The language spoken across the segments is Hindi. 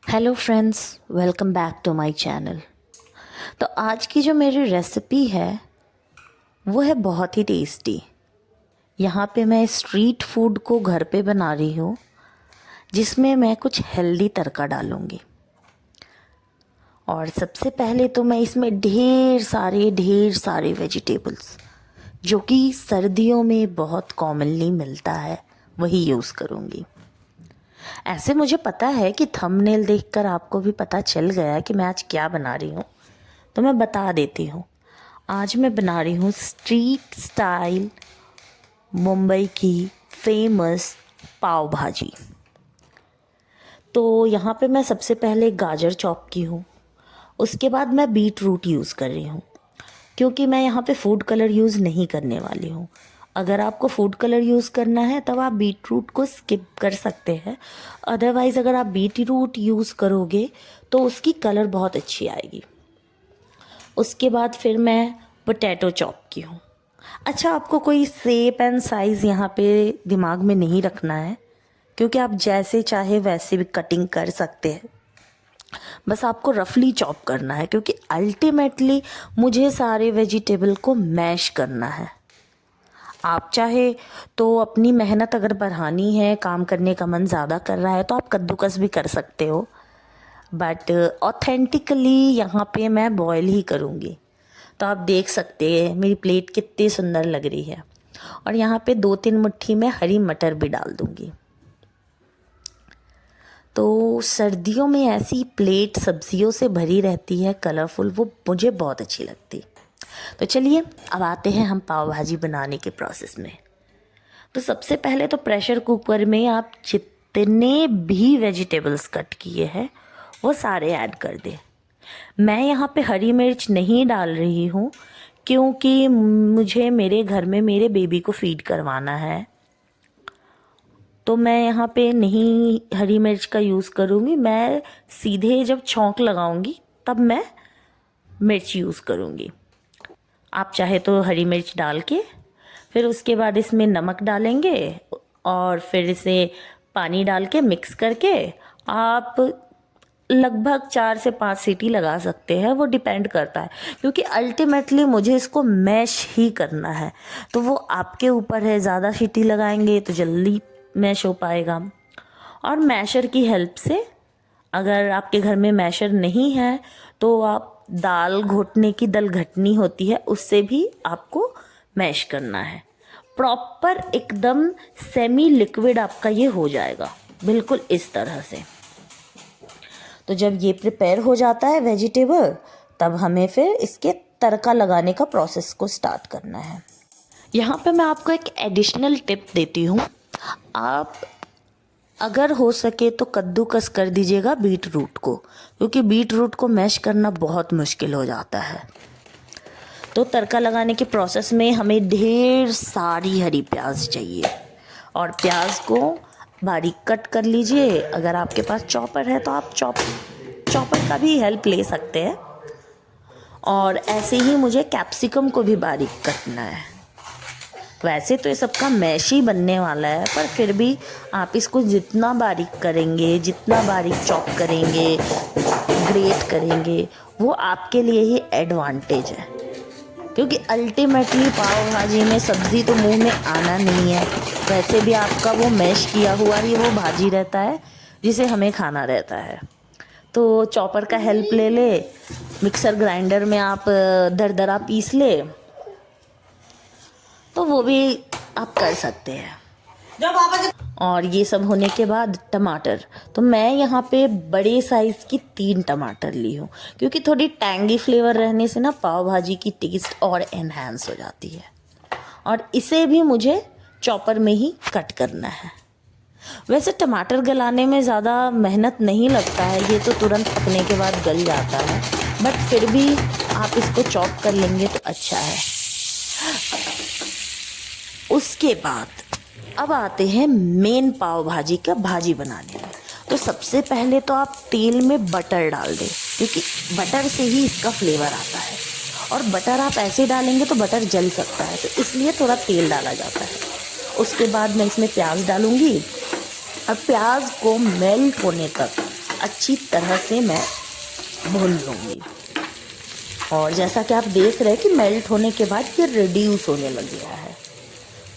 Hello friends, welcome back to my channel. तो आज की जो मेरी रेसिपी है वो है बहुत ही टेस्टी। यहाँ पे मैं स्ट्रीट फूड को घर पे बना रही हूँ, जिसमें मैं कुछ हेल्दी तड़का डालूँगी। और सबसे पहले तो मैं इसमें ढेर सारे वेजिटेबल्स, जो कि सर्दियों में बहुत कॉमनली मिलता है, वही यूज़ करूँगी। ऐसे मुझे पता है कि थंबनेल देखकर आपको भी पता चल गया कि मैं आज क्या बना रही हूँ, तो मैं बता देती हूँ। आज मैं बना रही हूँ स्ट्रीट स्टाइल मुंबई की फेमस पाव भाजी। तो यहाँ पे मैं सबसे पहले गाजर चॉप की हूँ, उसके बाद मैं बीट रूट यूज़ कर रही हूँ, क्योंकि मैं यहाँ पे फूड कलर यूज़ नहीं करने वाली हूँ। अगर आपको फूड कलर यूज़ करना है तब आप बीट रूट को स्किप कर सकते हैं। अदरवाइज़ अगर आप बीट रूट यूज़ करोगे तो उसकी कलर बहुत अच्छी आएगी। उसके बाद फिर मैं पोटैटो चॉप की हूँ। अच्छा, आपको कोई शेप एंड साइज़ यहाँ पे दिमाग में नहीं रखना है, क्योंकि आप जैसे चाहे वैसे भी कटिंग कर सकते हैं। बस आपको रफली चॉप करना है, क्योंकि अल्टीमेटली मुझे सारे वेजिटेबल को मैश करना है। आप चाहे तो अपनी मेहनत अगर बढ़ानी है, काम करने का मन ज़्यादा कर रहा है, तो आप कद्दूकस भी कर सकते हो, बट ऑथेंटिकली यहाँ पे मैं बॉयल ही करूँगी। तो आप देख सकते हैं मेरी प्लेट कितनी सुंदर लग रही है। और यहाँ पे 2-3 मुट्ठी में हरी मटर भी डाल दूँगी। तो सर्दियों में ऐसी प्लेट सब्जियों से भरी रहती है, कलरफुल, वो मुझे बहुत अच्छी लगती। तो चलिए अब आते हैं हम पाव भाजी बनाने के प्रोसेस में। तो सबसे पहले तो प्रेशर कुकर में आप जितने भी वेजिटेबल्स कट किए हैं वो सारे ऐड कर दें। मैं यहाँ पे हरी मिर्च नहीं डाल रही हूँ, क्योंकि मुझे मेरे घर में मेरे बेबी को फीड करवाना है, तो मैं यहाँ पे नहीं हरी मिर्च का यूज़ करूँगी। मैं सीधे जब छौंक लगाऊँगी तब मैं मिर्च यूज़ करूँगी। आप चाहे तो हरी मिर्च डाल के फिर उसके बाद इसमें नमक डालेंगे और फिर इसे पानी डाल के मिक्स करके आप लगभग 4 से 5 सीटी लगा सकते हैं। वो डिपेंड करता है, क्योंकि अल्टीमेटली मुझे इसको मैश ही करना है, तो वो आपके ऊपर है। ज़्यादा सीटी लगाएंगे तो जल्दी मैश हो पाएगा। और मैशर की हेल्प से, अगर आपके घर में मैशर नहीं है तो आप दाल घोटने की दलघटनी होती है, उससे भी आपको मैश करना है। प्रॉपर एकदम सेमी लिक्विड आपका ये हो जाएगा, बिल्कुल इस तरह से। तो जब ये प्रिपेयर हो जाता है वेजिटेबल, तब हमें फिर इसके तड़का लगाने का प्रोसेस को स्टार्ट करना है। यहाँ पे मैं आपको एक एडिशनल टिप देती हूँ। आप अगर हो सके तो कद्दूकस कर दीजिएगा बीट रूट को, क्योंकि बीट रूट को मैश करना बहुत मुश्किल हो जाता है। तो तड़का लगाने के प्रोसेस में हमें ढेर सारी हरी प्याज चाहिए, और प्याज को बारीक कट कर लीजिए। अगर आपके पास चॉपर है तो आप चॉपर का भी हेल्प ले सकते हैं। और ऐसे ही मुझे कैप्सिकम को भी बारीक कटना है। वैसे तो ये सबका मैश ही बनने वाला है, पर फिर भी आप इसको जितना बारीक करेंगे, जितना बारीक चॉप करेंगे, ग्रेट करेंगे, वो आपके लिए ही एडवांटेज है। क्योंकि अल्टीमेटली पाव भाजी में सब्ज़ी तो मुंह में आना नहीं है, वैसे भी आपका वो मैश किया हुआ ही वो भाजी रहता है जिसे हमें खाना रहता है। तो चॉपर का हेल्प ले ले, मिक्सर ग्राइंडर में आप दरदरा पीस ले, तो वो भी आप कर सकते हैं। और ये सब होने के बाद टमाटर, तो मैं यहाँ पे बड़े साइज़ की 3 टमाटर ली हूँ, क्योंकि थोड़ी टैंगी फ्लेवर रहने से ना पाव भाजी की टेस्ट और एनहांस हो जाती है। और इसे भी मुझे चॉपर में ही कट करना है। वैसे टमाटर गलाने में ज़्यादा मेहनत नहीं लगता है, ये तो तुरंत पकने के बाद गल जाता है, बट फिर भी आप इसको चॉप कर लेंगे तो अच्छा है। उसके बाद अब आते हैं मेन पाव भाजी का भाजी बनाने में। तो सबसे पहले तो आप तेल में बटर डाल दें, क्योंकि बटर से ही इसका फ्लेवर आता है। और बटर आप ऐसे डालेंगे तो बटर जल सकता है, तो इसलिए थोड़ा तेल डाला जाता है। उसके बाद मैं इसमें प्याज डालूँगी, और प्याज को मेल्ट होने तक अच्छी तरह से मैं भून लूँगी। और जैसा कि आप देख रहे हैं कि मेल्ट होने के बाद ये रिड्यूस होने लग गया है।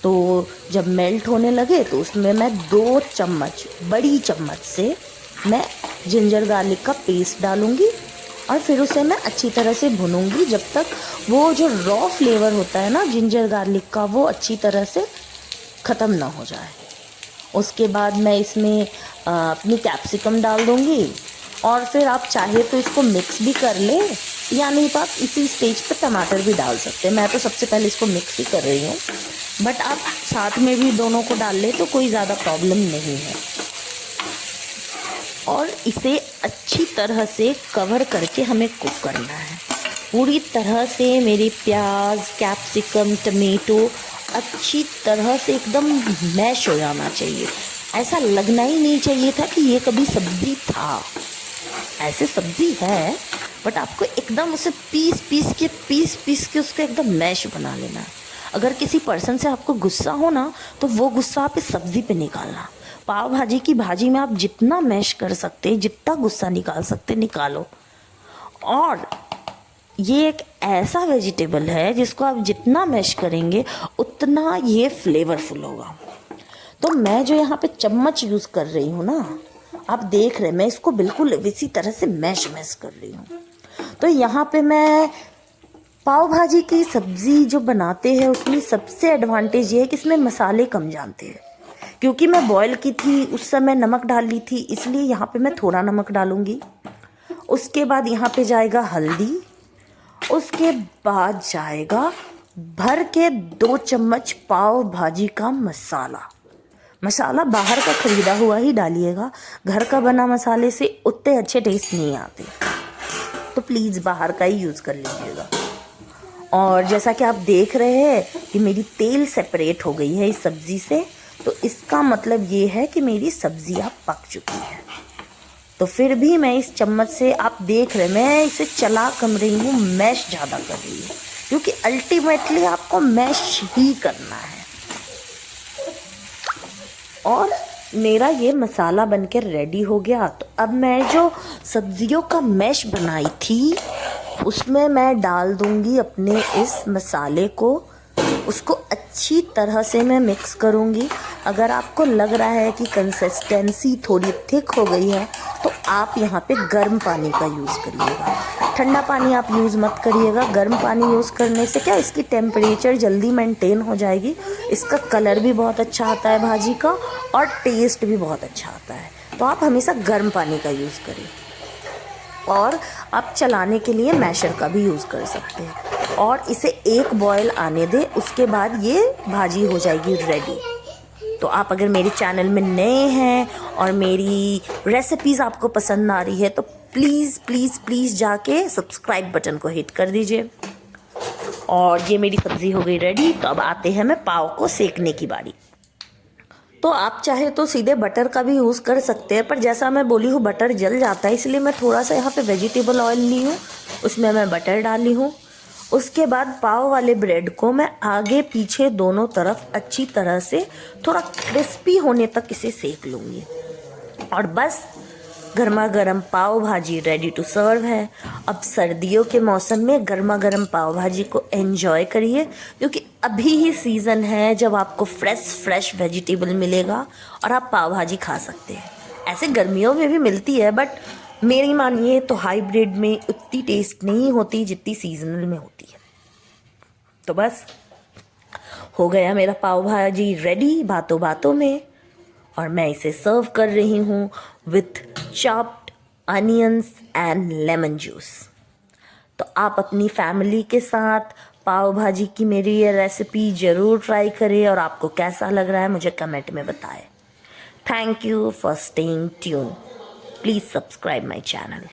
तो जब मेल्ट होने लगे तो उसमें मैं 2 चम्मच, बड़ी चम्मच से मैं जिंजर गार्लिक का पेस्ट डालूँगी और फिर उसे मैं अच्छी तरह से भूनूंगी जब तक वो जो रॉ फ्लेवर होता है ना जिंजर गार्लिक का, वो अच्छी तरह से ख़त्म ना हो जाए। उसके बाद मैं इसमें अपनी कैप्सिकम डाल दूँगी और फिर आप चाहे तो इसको मिक्स भी कर ले, या नहीं तो आप इसी स्टेज पे टमाटर भी डाल सकते हैं। मैं तो सबसे पहले इसको मिक्स ही कर रही हूँ, बट आप साथ में भी दोनों को डाल ले तो कोई ज़्यादा प्रॉब्लम नहीं है। और इसे अच्छी तरह से कवर करके हमें कुक करना है। पूरी तरह से मेरे प्याज, कैप्सिकम, टमेटो अच्छी तरह से एकदम मैश हो जाना चाहिए। ऐसा लगना ही नहीं चाहिए था कि ये कभी सब्ज़ी था। ऐसे सब्ज़ी है, बट आपको एकदम उसे पीस पीस के उसका एकदम मैश बना लेना। अगर किसी पर्सन से आपको गुस्सा हो ना, तो वो गुस्सा आप इस सब्ज़ी पे निकालना। पाव भाजी की भाजी में आप जितना मैश कर सकते, जितना गुस्सा निकाल सकते निकालो। और ये एक ऐसा वेजिटेबल है जिसको आप जितना मैश करेंगे उतना ये फ्लेवरफुल होगा। तो मैं जो यहाँ पे चम्मच यूज़ कर रही हूँ ना, आप देख रहे हैं मैं इसको बिल्कुल इसी तरह से मैश कर रही हूँ। तो यहाँ पे मैं पाव भाजी की सब्ज़ी जो बनाते हैं उसमें सबसे एडवांटेज ये है कि इसमें मसाले कम जानते हैं। क्योंकि मैं बॉयल की थी उस समय नमक डाल ली थी, इसलिए यहाँ पे मैं थोड़ा नमक डालूँगी। उसके बाद यहाँ पे जाएगा हल्दी, उसके बाद जाएगा भर के 2 चम्मच पाव भाजी का मसाला। मसाला बाहर का ख़रीदा हुआ ही डालिएगा, घर का बना मसाले से उतने अच्छे टेस्ट नहीं आते, तो प्लीज़ बाहर का ही यूज़ कर लीजिएगा। और जैसा कि आप देख रहे हैं कि मेरी तेल सेपरेट हो गई है इस सब्ज़ी से, तो इसका मतलब ये है कि मेरी सब्ज़ियाँ पक चुकी है। तो फिर भी मैं इस चम्मच से, आप देख रहे हैं मैं इसे चला कम रही हूँ, मैश ज़्यादा कर रही हूँ, क्योंकि अल्टीमेटली आपको मैश ही करना है। और मेरा ये मसाला बनकर रेडी हो गया। तो अब मैं जो सब्जियों का मैश बनाई थी उसमें मैं डाल दूँगी अपने इस मसाले को, उसको अच्छी तरह से मैं मिक्स करूँगी। अगर आपको लग रहा है कि कंसिस्टेंसी थोड़ी थिक हो गई है तो आप यहाँ पे गर्म पानी का यूज़ करिएगा, ठंडा पानी आप यूज़ मत करिएगा। गर्म पानी यूज़ करने से क्या, इसकी टेम्परेचर जल्दी मेंटेन हो जाएगी, इसका कलर भी बहुत अच्छा आता है भाजी का और टेस्ट भी बहुत अच्छा आता है। तो आप हमेशा गर्म पानी का यूज़ करें। और आप चलाने के लिए मैशर का भी यूज़ कर सकते हैं और इसे एक बॉयल आने दें, उसके बाद ये भाजी हो जाएगी रेडी। तो आप अगर मेरे चैनल में नए हैं और मेरी रेसिपीज़ आपको पसंद आ रही है तो प्लीज़ प्लीज़ प्लीज़ जाके सब्सक्राइब बटन को हिट कर दीजिए। और ये मेरी सब्ज़ी हो गई रेडी। तो अब आते हैं मैं पाव को सेकने की बारी। तो आप चाहे तो सीधे बटर का भी यूज़ कर सकते हैं, पर जैसा मैं बोली हूँ बटर जल जाता है, इसलिए मैं थोड़ा सा यहाँ पे वेजिटेबल ऑयल ली हूँ, उसमें मैं बटर डाली हूँ। उसके बाद पाव वाले ब्रेड को मैं आगे पीछे दोनों तरफ अच्छी तरह से थोड़ा क्रिस्पी होने तक इसे सेक लूँगी। और बस गर्मा गर्म पाव भाजी रेडी टू सर्व है। अब सर्दियों के मौसम में गर्मा गर्म पाव भाजी को एंजॉय करिए, क्योंकि अभी ही सीज़न है जब आपको फ्रेश वेजिटेबल मिलेगा और आप पाव भाजी खा सकते हैं। ऐसे गर्मियों में भी मिलती है, बट मेरी मानिए तो हाइब्रिड में उतनी टेस्ट नहीं होती जितनी सीजनल में होती है। तो बस हो गया मेरा पाव भाजी रेडी बातों बातों में, और मैं इसे सर्व कर रही हूँ with chopped onions and lemon juice. तो आप अपनी फैमिली के साथ पाव भाजी की मेरी ये रेसिपी ज़रूर ट्राई करें और आपको कैसा लग रहा है मुझे कमेंट में बताएं। Thank you for staying tune. Please subscribe my channel.